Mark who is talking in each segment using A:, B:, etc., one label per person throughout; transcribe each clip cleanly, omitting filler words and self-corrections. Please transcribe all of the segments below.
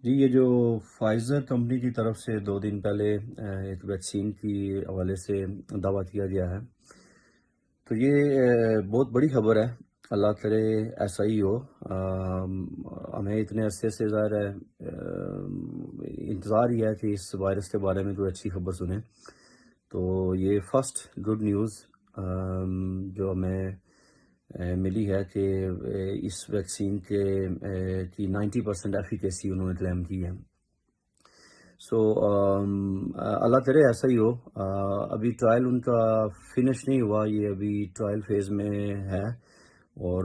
A: جی، یہ جو Pfizer company کی طرف سے 2 دن پہلے ایک ویکسین کی حوالے سے دعویٰ کیا گیا ہے، تو یہ بہت بڑی خبر ہے۔ اللہ کرے ایسا ہی ہو۔ ہمیں اتنے عرصے سے ظاہر ہے انتظار ہی ہے کہ اس وائرس کے بارے میں کوئی اچھی خبر سنیں، تو یہ فرسٹ گڈ نیوز جو ہمیں ملی ہے کہ اس ویکسین کی 90% ایفیکیسی انہوں نے کلیم کی ہے۔ سو اللہ کرے ایسا ہی ہو۔ ابھی ٹرائل ان کا فنش نہیں ہوا، یہ ابھی ٹرائل فیز میں ہے اور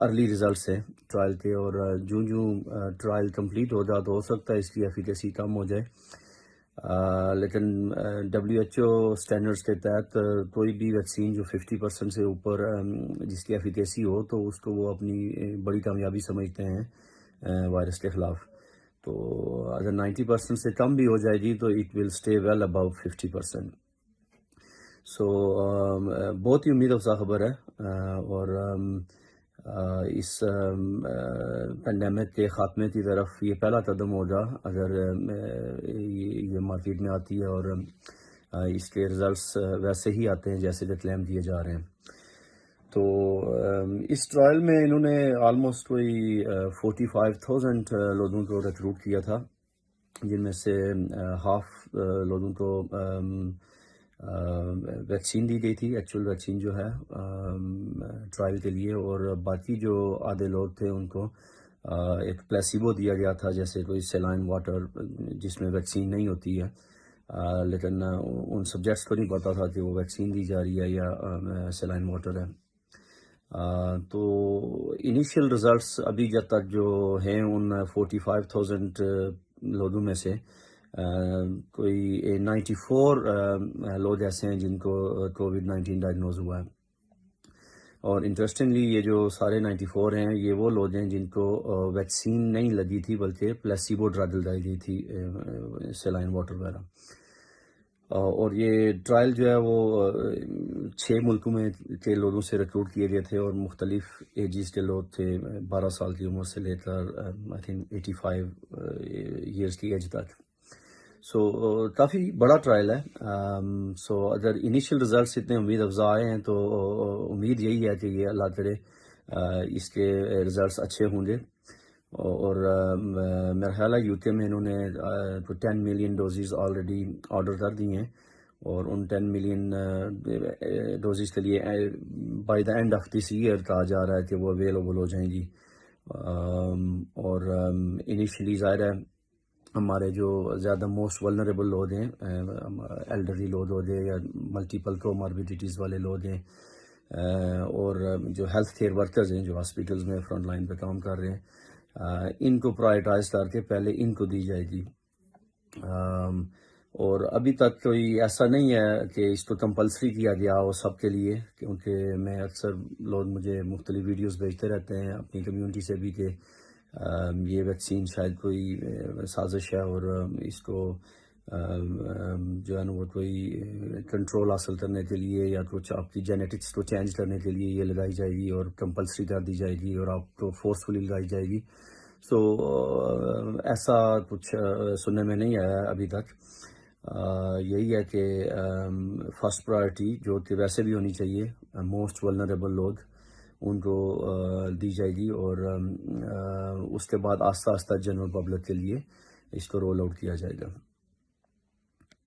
A: ارلی ریزلٹس ہیں ٹرائل کے، اور جوں ٹرائل کمپلیٹ ہو جائے تو ہو سکتا ہے اس کی ایفیکیسی کم ہو جائے، لیکن WHO اسٹینڈرڈس کے تحت کوئی بھی ویکسین جو 50% سے اوپر جس کی ایفیکیسی ہو تو اس کو وہ اپنی بڑی کامیابی سمجھتے ہیں وائرس کے خلاف۔ تو اگر 90% سے کم بھی ہو جائے گی تو اٹ ول اسٹے ویل ابو 50%۔ سو بہت ہی امید افزا خبر ہے، اور اس پینڈیمک کے خاتمے کی طرف یہ پہلا قدم ہوگا اگر یہ مارکیٹ میں آتی ہے اور اس کے ریزلٹس ویسے ہی آتے ہیں جیسے کہ کلیم کیے جا رہے ہیں۔ تو اس ٹرائل میں انہوں نے آلموسٹ کوئی 45,000 لوگوں کو ریکروٹ کیا تھا، جن میں سے ہاف لوگوں کو ویکسین دی گئی تھی، ایکچوئل ویکسین جو ہے ٹرائل کے لیے، اور باقی جو آدھے لوگ تھے ان کو ایک پلیسیبو دیا گیا تھا، جیسے کوئی سیلائن واٹر جس میں ویکسین نہیں ہوتی ہے، لیکن ان سبجیکٹس کو نہیں پتا تھا کہ وہ ویکسین دی جا رہی ہے یا سیلائن واٹر ہے۔ تو انیشیل ریزلٹس ابھی جب تک جو ہیں ان 45,000 لوگوں میں سے کوئی 94 لوگ ایسے ہیں جن کو COVID-19 ڈائگنوز ہوا ہے، اور انٹرسٹنگلی یہ جو سارے 94 ہیں یہ وہ لوگ ہیں جن کو ویکسین نہیں لگی تھی بلکہ پلیسیبو ڈرگ لگائی گئی تھی، سیلائن واٹر وغیرہ۔ اور یہ ٹرائل جو ہے وہ 6 ملکوں میں کے لوگوں سے ریکروٹ کیے گئے تھے، اور مختلف ایجز کے لوگ تھے، 12 سال کی عمر سے لے کر آئی تھنک 85 ایئرس کی ایج تک۔ سو کافی بڑا ٹرائل ہے۔ سو اگر انیشیل ریزلٹس اتنے امید افزا آئے ہیں تو امید یہی ہے کہ یہ اللہ کرے اس کے ریزلٹس اچھے ہوں گے، اور میرا خیال ہے UK میں انہوں نے 10 ملین ڈوزز آلریڈی آرڈر کر دی ہیں، اور ان 10 ملین ڈوزز کے لیے by the end of this year کہا جا رہا ہے کہ وہ اویلیبل ہو جائیں گی۔ اور انیشلی ظاہر ہے ہمارے جو زیادہ موسٹ ولنریبل لوگ ہیں، ایلڈرلی لوگ ہو گئے یا ملٹیپل کوماربیڈیٹیز والے لوگ ہیں، اور جو ہیلتھ کیئر ورکرز ہیں جو ہاسپٹلز میں فرنٹ لائن پہ کام کر رہے ہیں، ان کو پرائرٹائز کر کے پہلے ان کو دی جائے گی۔ اور ابھی تک کوئی ایسا نہیں ہے کہ اس کو کمپلسری کیا گیا ہو سب کے لیے، کیونکہ میں اکثر لوگ مجھے مختلف ویڈیوز بھیجتے رہتے ہیں اپنی کمیونٹی سے بھی کہ یہ ویکسین شاید کوئی سازش ہے، اور اس کو جو ہے نا وہ کوئی کنٹرول حاصل کرنے کے لیے یا کچھ آپ کی جینیٹکس کو چینج کرنے کے لیے یہ لگائی جائے گی اور کمپلسری کر دی جائے گی اور آپ کو فورسفلی لگائی جائے گی۔ سو ایسا کچھ سننے میں نہیں آیا ابھی تک۔ یہی ہے کہ فرسٹ پرائرٹی جو کہ ویسے بھی ہونی چاہیے، موسٹ ولنریبل لوگ ان کو دی جائے گی، اور اس کے بعد آہستہ آہستہ جنرل پبلک کے لیے اس کو رول آؤٹ کیا جائے گا۔